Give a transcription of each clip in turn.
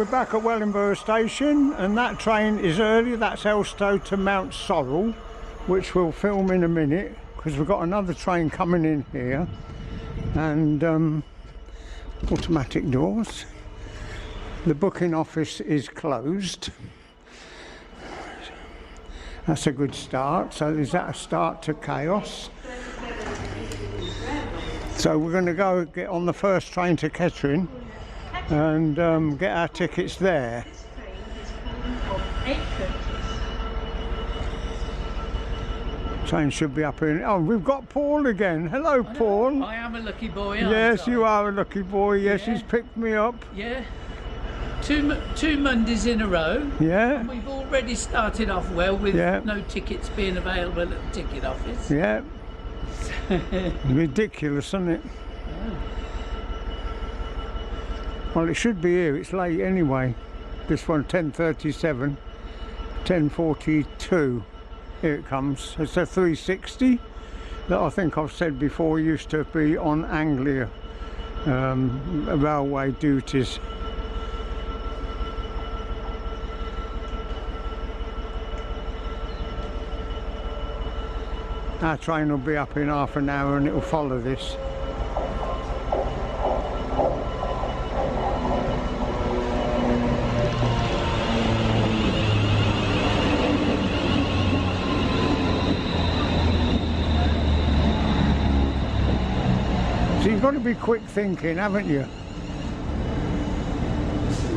we're back at Wellingborough Station, and that train is early. That's Elstow to Mount Sorrel, which we'll film in a minute, because we've got another train coming in here. And automatic doors. The booking office is closed. That's a good start. So is that a start to chaos? So we're going to go get on the first train to Kettering and get our tickets there. Train should be up here. Oh, we've got Paul again. Hello, Paul. I am a lucky boy. Yes, you are a lucky boy. Yes, yeah. He's picked me up. Yeah. Two Mondays in a row. Yeah. And we've already started off well with no tickets being available at the ticket office. Yeah. Ridiculous, isn't it? Oh. Well, it should be here. It's late anyway. This one, 10:37, 10:42. Here it comes. It's a 360 that I think I've said before used to be on Anglia railway duties. Our train will be up in half an hour and it will follow this. So you've got to be quick thinking, haven't you?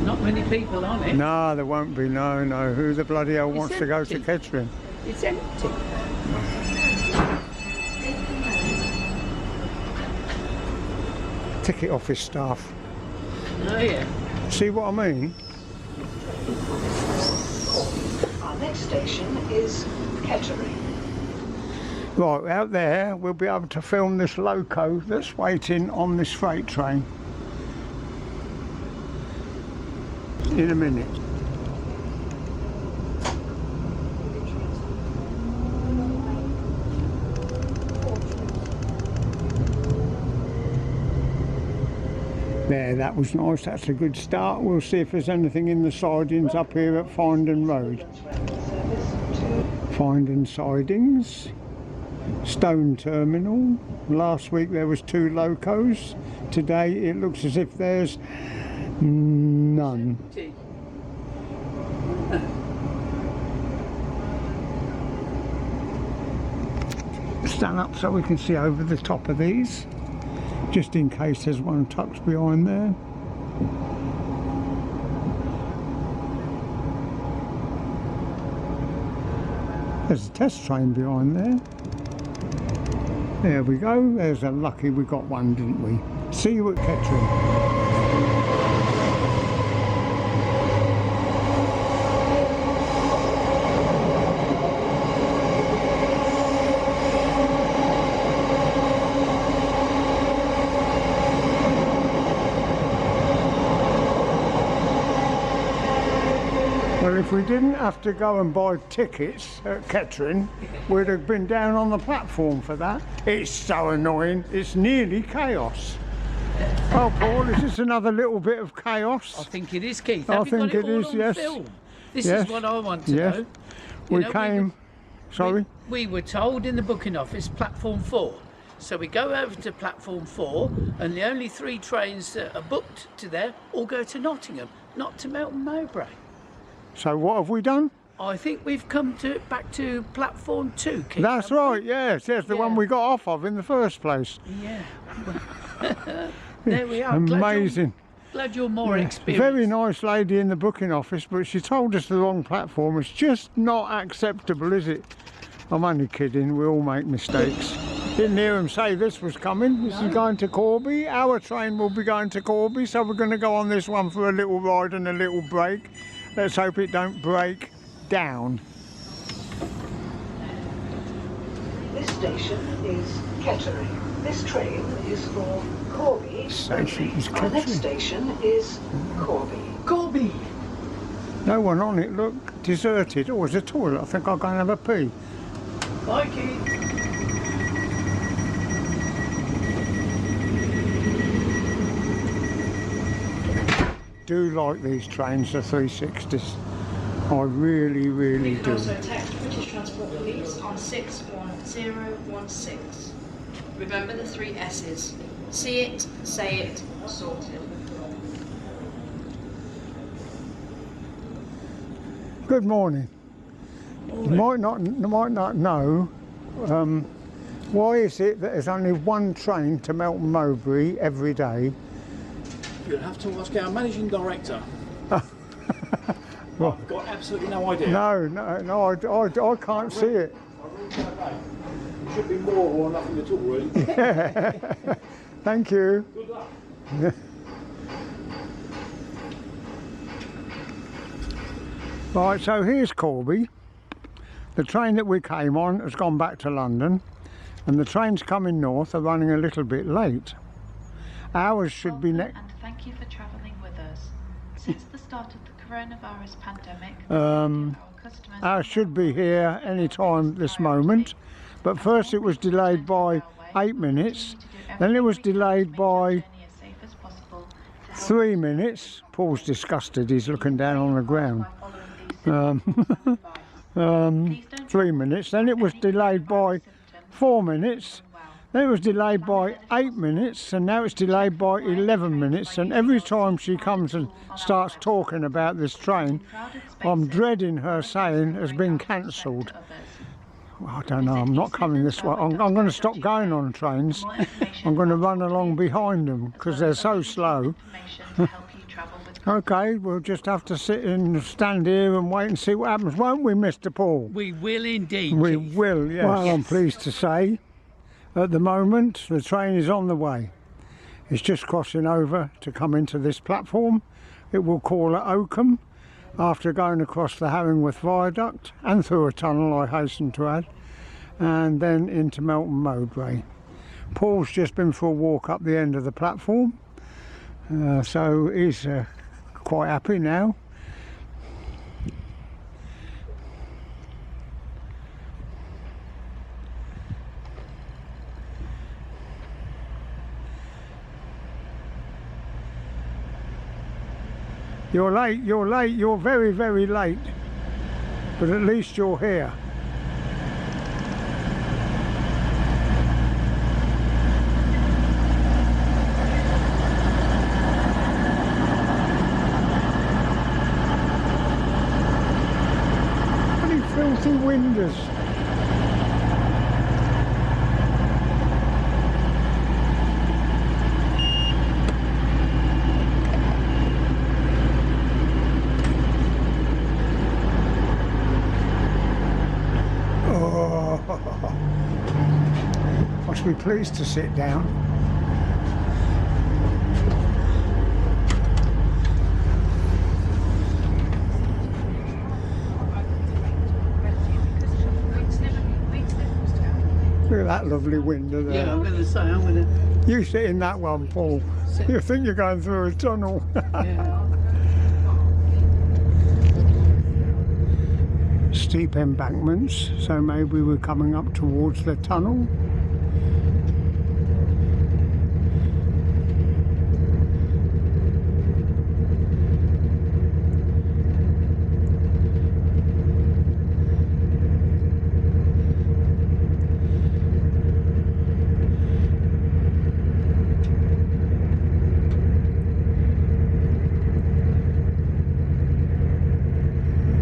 Not many people on it. No, there won't be, no. Who the bloody hell wants to go to Kettering? It's empty. Ticket office staff. Oh yeah. See what I mean? Our next station is Kettering. Right, out there we'll be able to film this loco that's waiting on this freight train in a minute. There, that was nice. That's a good start. We'll see if there's anything in the sidings up here at Findon Road. Findon sidings. Stone Terminal. Last week there was 2 locos. Today it looks as if there's none. Stand up so we can see over the top of these, just in case there's one tucked behind there. There's a test train behind there. There we go. There's a lucky we got one, didn't we? See you at Kettering. Well, if we didn't have to go and buy tickets at Kettering, we'd have been down on the platform for that. It's so annoying. It's nearly chaos. Oh, Paul, is this another little bit of chaos? I think it is, Keith. I think it is, yes. This is what I want to know. We came... Sorry? We were told in the booking office, platform 4. So we go over to platform 4, and the only 3 trains that are booked to there all go to Nottingham, not to Melton Mowbray. So what have we done? I think we've come back to platform 2, Keith. That's right, yes, the one we got off of in the first place. Yeah. There we are. Amazing. Glad you're more experienced. Very nice lady in the booking office, but she told us the wrong platform. It's just not acceptable, is it? I'm only kidding, we all make mistakes. Didn't hear him say this was coming. This is going to Corby. Our train will be going to Corby, so we're going to go on this one for a little ride and a little break. Let's hope it don't break down. This station is Kettering. This train is for Corby. Station is Our next station is Corby. Corby! No one on it, look, deserted. Oh, there's a toilet. I think I'll go and have a pee. Bye, Keith. do like these trains, the 360s. I really, really You can do. also text British Transport Police on 61016. Remember the 3 S's. See it, say it, sorted. Good morning. You might not know, why is it that there's only one train to Melton Mowbray every day? You'll have to ask our managing director. I've got absolutely no idea. No, I can't see it. It should be more or nothing at all, really. Thank you. Good luck. Right, so here's Corby. The train that we came on has gone back to London, and the trains coming north are running a little bit late. Ours should be next. And thank you for travelling with us. Since the start of the coronavirus pandemic, our customers Ours should be here any time this moment, but first it was delayed by 8 minutes, then it was delayed by 3 minutes. Paul's disgusted, he's looking down on the ground. 3 minutes, then it was delayed by 4 minutes, then it was delayed by 8 minutes, and now it's delayed by 11 minutes, and every time she comes and starts talking about this train, I'm dreading her saying has been cancelled. I don't know, I'm not coming this way. I'm going to stop going on trains. I'm going to run along behind them because they're so slow. Okay, we'll just have to sit and stand here and wait and see what happens, won't we, Mr. Paul? We will indeed. We Keith. will, yes. Well, I'm pleased to say, at the moment, the train is on the way. It's just crossing over to come into this platform. It will call at Oakham after going across the Harringworth Viaduct and through a tunnel, I hasten to add, and then into Melton Mowbray. Paul's just been for a walk up the end of the platform, so he's quite happy now. You're late, you're very, very late, but at least you're here. Filthy windows. Oh, must be pleased to sit down. Look at that lovely window there. Yeah, I'm going to say, I'm going to... You sit in that one, Paul. You think you're going through a tunnel. Yeah. Steep embankments, so maybe we're coming up towards the tunnel.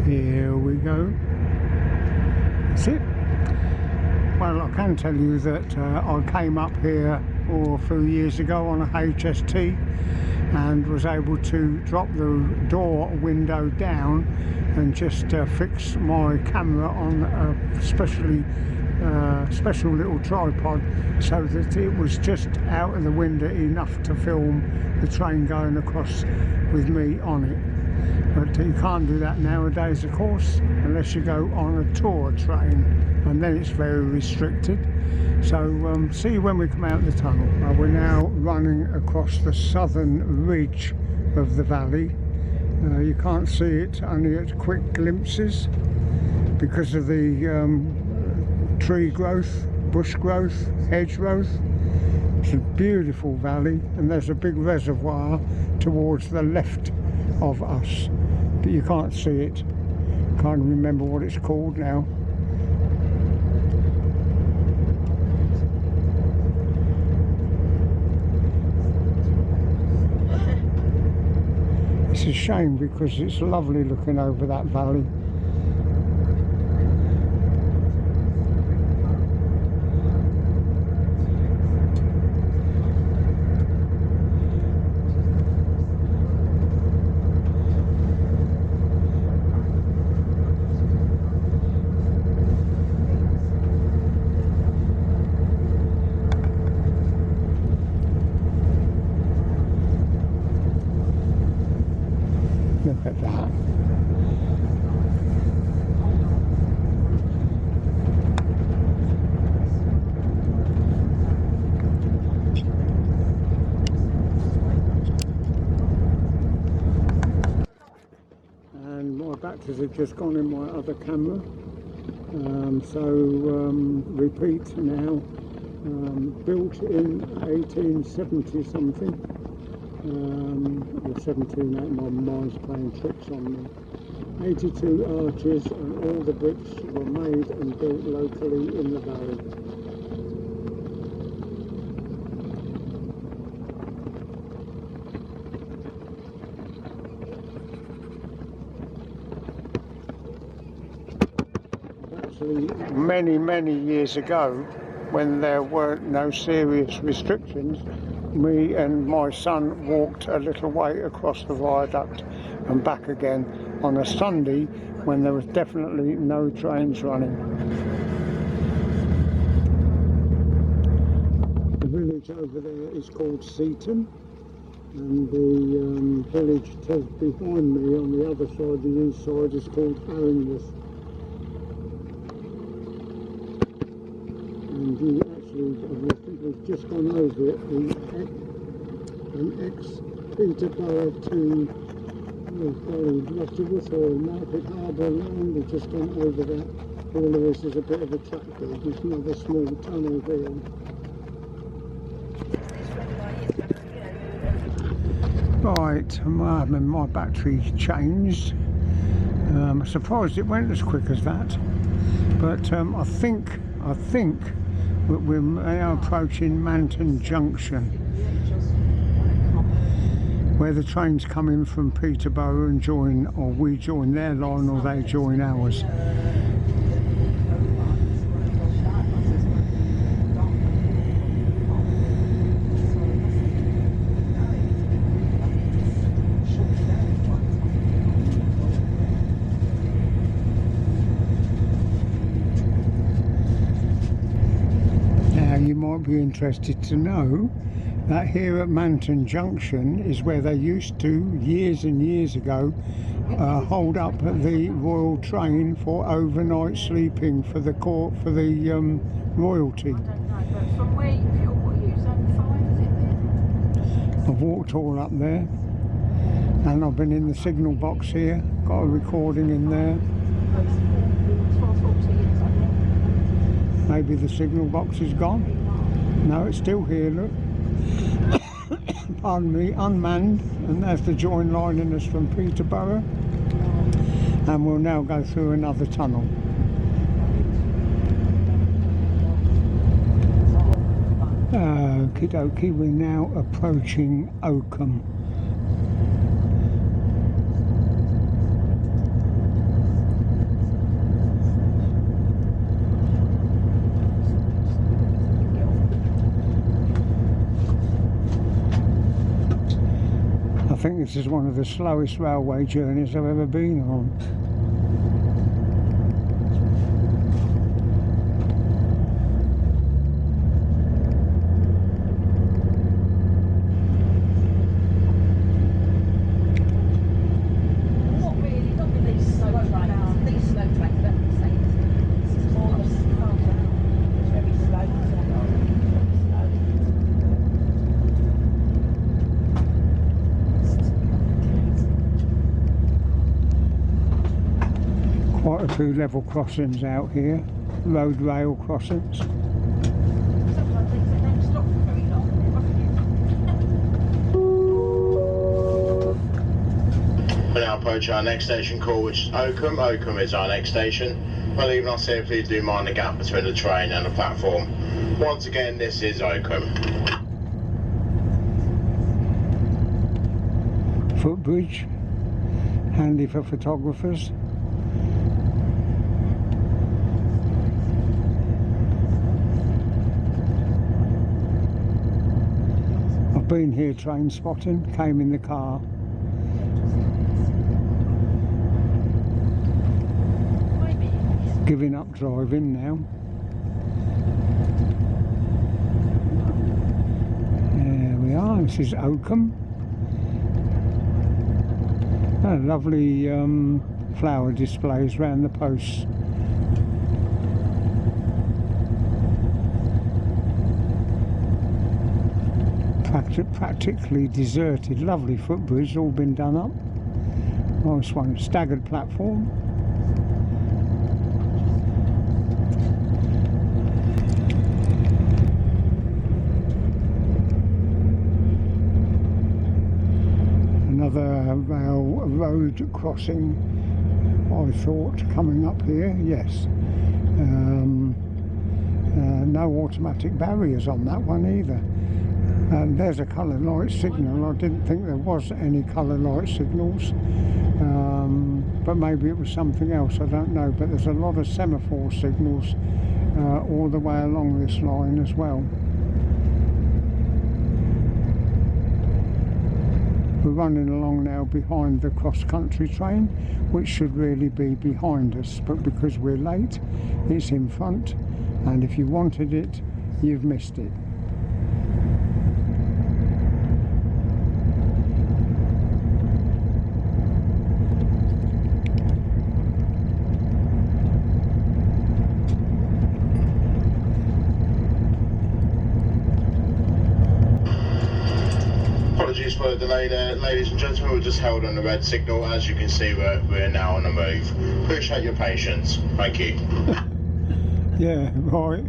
Here we go. That's it. Well, I can tell you that I came up here a few years ago on a HST and was able to drop the door window down and just fix my camera on a special little tripod so that it was just out of the window enough to film the train going across with me on it. But you can't do that nowadays, of course, unless you go on a tour train, and then it's very restricted. So see you when we come out of the tunnel. We're now running across the southern ridge of the valley. You can't see it, only at quick glimpses because of the tree growth, bush growth, hedge growth. It's a beautiful valley, and there's a big reservoir towards the left of us, but you can't see it. Can't remember what it's called now. It's a shame because it's lovely looking over that valley. Look at that. And my batteries have just gone in my other camera. Repeat now. Built in 1870 something. Or 17, my mind's playing tricks on me. 82 arches, and all the bricks were made and built locally in the valley. Actually, many years ago, when there weren't no serious restrictions, me and my son walked a little way across the viaduct and back again on a Sunday when there was definitely no trains running. The village over there is called Seaton, and the village just behind me on the other side, the east side, is called Harringworth. And I think we've just gone over it, an ex-Peterborough to Viaduct or Market Harbour line. We've just gone over that. All of this is a bit of a track there. There's another small tunnel here. Right, my battery changed. I'm surprised it went as quick as that. But I think we're now approaching Manton Junction, where the trains come in from Peterborough and join, or we join their line or they join ours. You might be interested to know that here at Manton Junction is where they used to, years and years ago, hold up the royal train for overnight sleeping for the court, for the royalty. I don't know, but from where what are you, zone 5 is it then? I've walked all up there, and I've been in the signal box here, got a recording in there. 12:40 years, I think. Maybe the signal box is gone. No, it's still here, look. Pardon me, unmanned, and there's the join lining us from Peterborough. And we'll now go through another tunnel. Okie dokie, we're now approaching Oakham. I think this is one of the slowest railway journeys I've ever been on. Not really, not with these slow trains. These slow trains, that's the same. It's more of a it's very slow. Quite a few level crossings out here, road rail crossings. Sometimes they don't stop for very long. They're We're now approaching our next station call, which is Oakham. Oakham is our next station. While leaving us here, please do mind the gap between the train and the platform. Once again, this is Oakham. Footbridge, handy for photographers. I've been here train spotting, came in the car. Giving up driving now. There we are, this is Oakham. Lovely flower displays round the posts. Practically deserted, lovely footbridge, all been done up. Nice one, staggered platform. Another road crossing, I thought, coming up here, yes. No automatic barriers on that one either. And there's a colour light signal. I didn't think there was any colour light signals, but maybe it was something else, I don't know. But there's a lot of semaphore signals all the way along this line as well. We're running along now behind the cross-country train, which should really be behind us, but because we're late, it's in front, and if you wanted it, you've missed it. Apologies for the delay there, ladies and gentlemen. We're just held on the red signal. As you can see, we're now on the move. Appreciate your patience. Thank you. Yeah, right.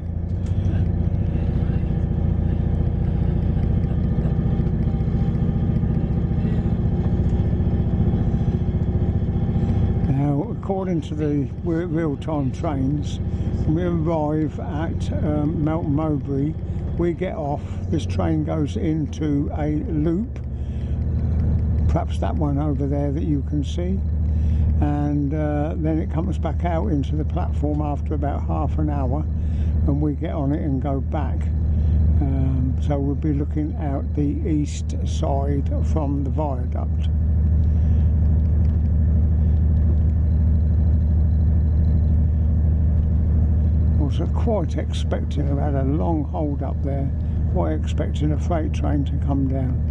Now, according to the real-time trains, we arrive at Melton Mowbray. We get off, this train goes into a loop, perhaps that one over there that you can see, and then it comes back out into the platform after about half an hour, and we get on it and go back. So we'll be looking out the east side from the viaduct. I was quite expecting, I've had a long hold up there, quite expecting a freight train to come down.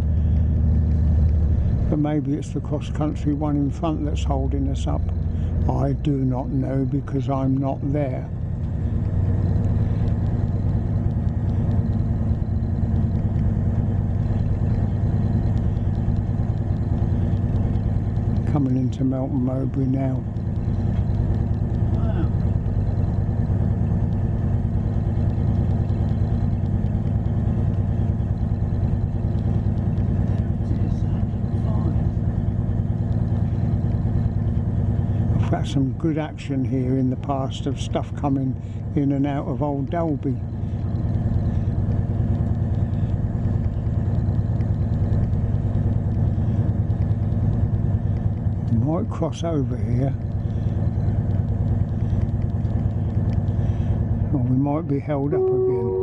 But maybe it's the cross-country one in front that's holding us up. I do not know because I'm not there. Coming into Melton Mowbray now. Had some good action here in the past of stuff coming in and out of Old Dalby. Might cross over here, or we might be held up again.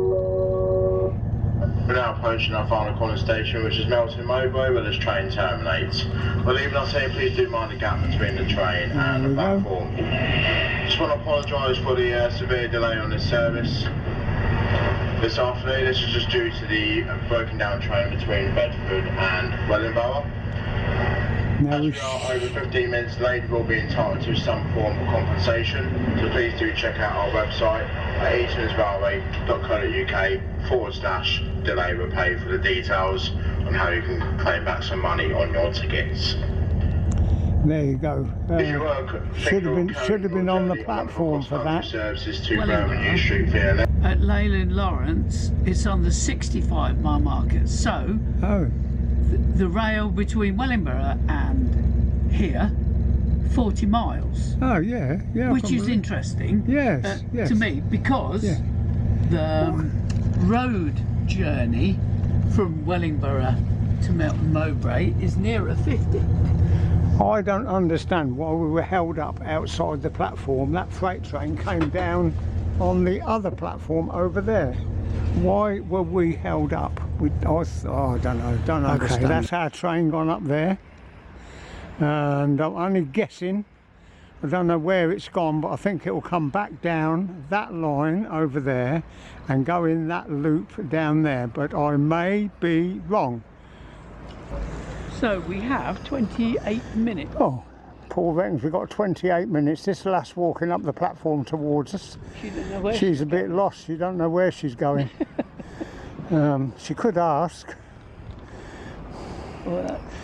We're now approaching our final corner station, which is Melton Mowbray, where this train terminates. We're leaving us here, please do mind the gap between the train and the platform. Just want to apologise for the severe delay on this service this afternoon. This is just due to the broken down train between Bedford and Wellingborough. As we are over 15 minutes late, we'll be entitled to some form of compensation, so please do check out our website at eastlandsrailway.co.uk/delay repay for the details on how you can claim back some money on your tickets. There you go. Should have been on the platform for that. At Leyland Lawrence, it's on the 65-mile marker. So the rail between Wellingborough and here 40 miles, Oh yeah, yeah. which is interesting. Yes, yes. To me, because Yeah. the road journey from Wellingborough to Melton Mowbray is nearer 50. I don't understand why we were held up outside the platform. That freight train came down on the other platform over there. Why were we held up? I don't know, don't understand. That's our train gone up there. And I'm only guessing, I don't know where it's gone, but I think it will come back down that line over there and go in that loop down there, but I may be wrong. So we have 28 minutes. Oh, Paul reckons we've got 28 minutes. This lass walking up the platform towards us, She doesn't know where she's a bit lost. She don't know where she's going. She could ask.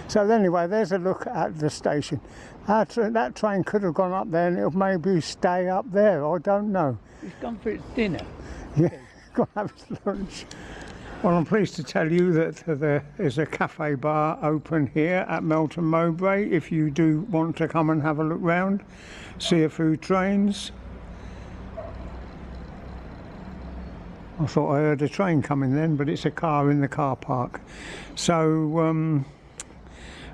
So anyway, there's a look at the station. That train could have gone up there and it'll maybe stay up there. I don't know. It's gone for its dinner. Yeah, go have its lunch. Well, I'm pleased to tell you that there is a cafe bar open here at Melton Mowbray if you do want to come and have a look round, see a few trains. I thought I heard a train coming then, but it's a car in the car park. So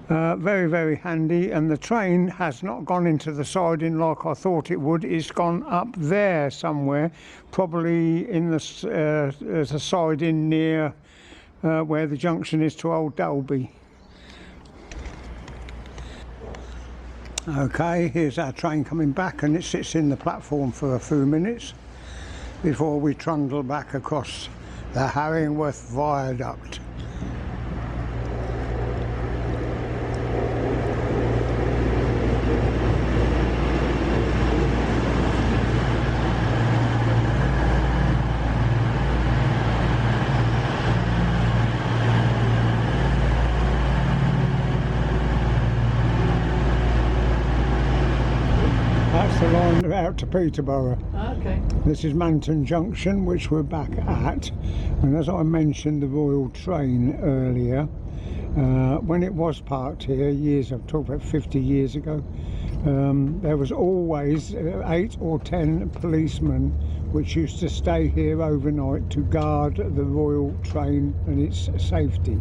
very, very handy, and the train has not gone into the siding like I thought it would. It's gone up there somewhere, probably in the there's a siding near where the junction is to Old Dalby. Okay, here's our train coming back, and it sits in the platform for a few minutes before we trundle back across the Harringworth Viaduct. That's the line out to Peterborough. Okay. This is Manton Junction, which we're back at, and as I mentioned the Royal Train earlier, when it was parked here years, I've talked about 50 years ago, there was always 8 or 10 policemen which used to stay here overnight to guard the Royal Train and its safety.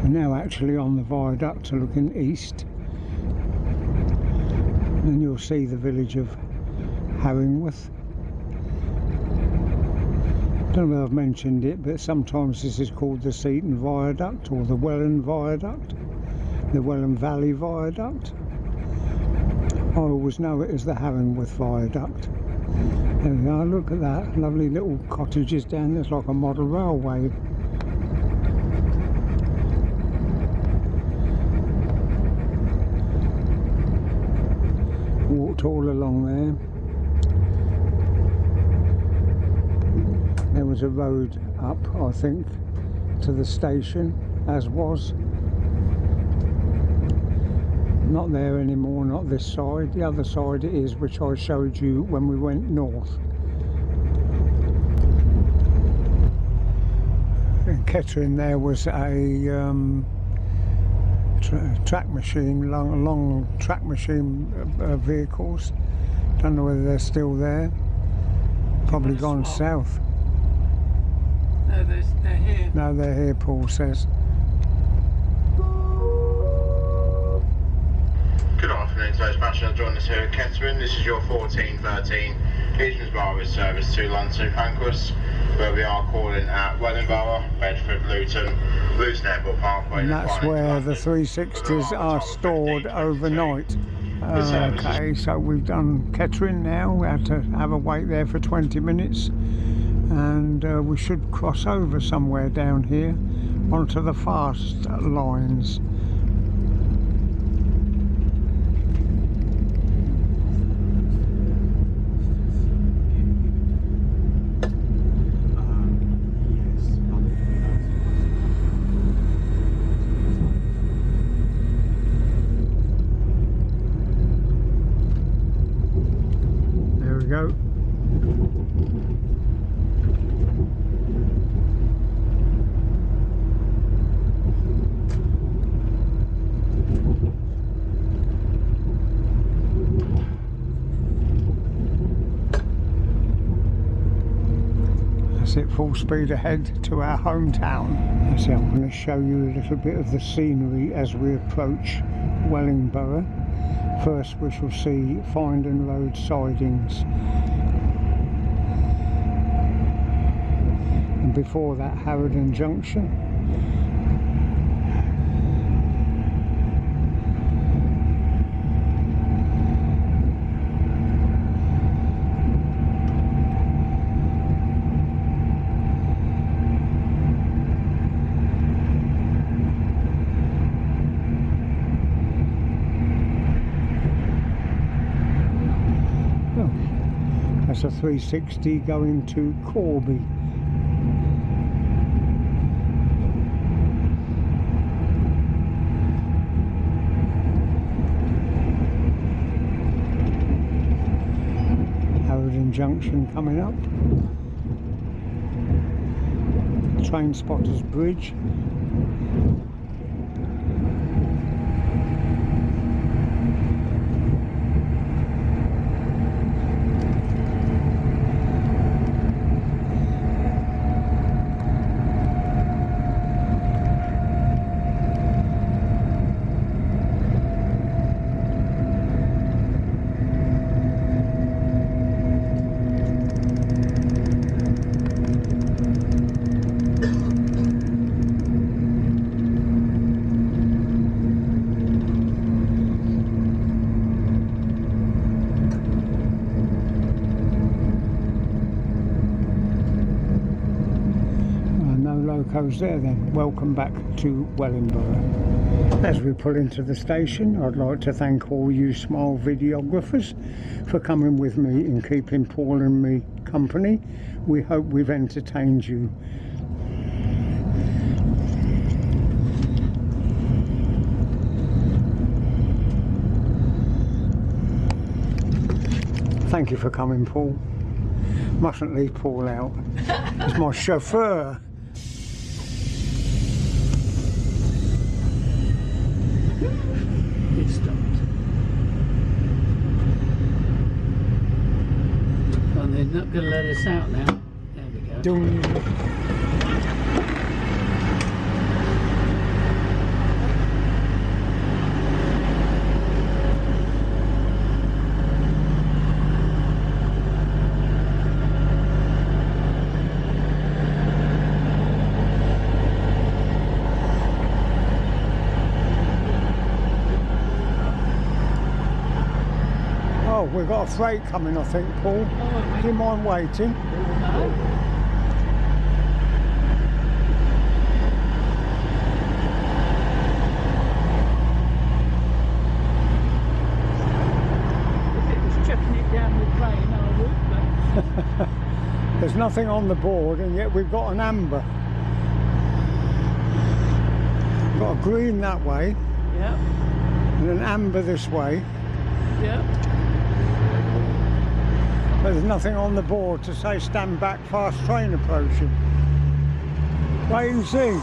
We're now actually on the viaduct looking east, and you'll see the village of Harringworth. I don't know whether I've mentioned it, but sometimes this is called the Seaton Viaduct or the Welland Viaduct, the Welland Valley Viaduct. I always know it as the Harringworth Viaduct. There we are, look at that, lovely little cottages down there. It's like a model railway. Walked all along there. There was a road up, I think, to the station, as was. Not there anymore, not this side. The other side it is, which I showed you when we went north. In Kettering there was a track machine, long track machine vehicles. Don't know whether they're still there. Probably gone south. No, they're here. No, they're here, Paul says. Good afternoon, today's passenger joining us here at Kettering. This is your 1413 Eastmansborough service to London Pancras, where we are calling at Wellingborough, Bedford, Luton Airport Parkway. And that's where the 360s are stored overnight. Okay, so we've done Kettering now. We had to have a wait there for 20 minutes, and we should cross over somewhere down here onto the fast lines. Go. it, full speed ahead to our hometown. So I'm going to show you a little bit of the scenery as we approach Wellingborough. First we shall see Findon Road sidings, and before that Harringworth Junction. That's a 360 going to Corby. Harringworth Junction coming up. Train Spotters Bridge. Locos there then. Welcome back to Wellingborough. As we pull into the station, I'd like to thank all you smile videographers for coming with me and keeping Paul and me company. We hope we've entertained you. Thank you for coming, Paul. Mustn't leave Paul out. He's my chauffeur. It stopped. Well, they're not going to let us out now. There we go. Ding. Oh, we've got a freight coming, I think, Paul. Oh, Do you mind waiting? If it was chucking it down with rain, I would, but... There's nothing on the board, and yet we've got an amber. We've got a green that way, Yeah, and an amber this way. yeah. But there's nothing on the board to say stand back, fast train approaching. Wait and see.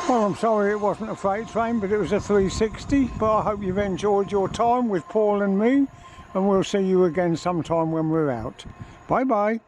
Well, I'm sorry it wasn't a freight train, but it was a 360. But I hope you've enjoyed your time with Paul and me, and we'll see you again sometime when we're out. Bye bye.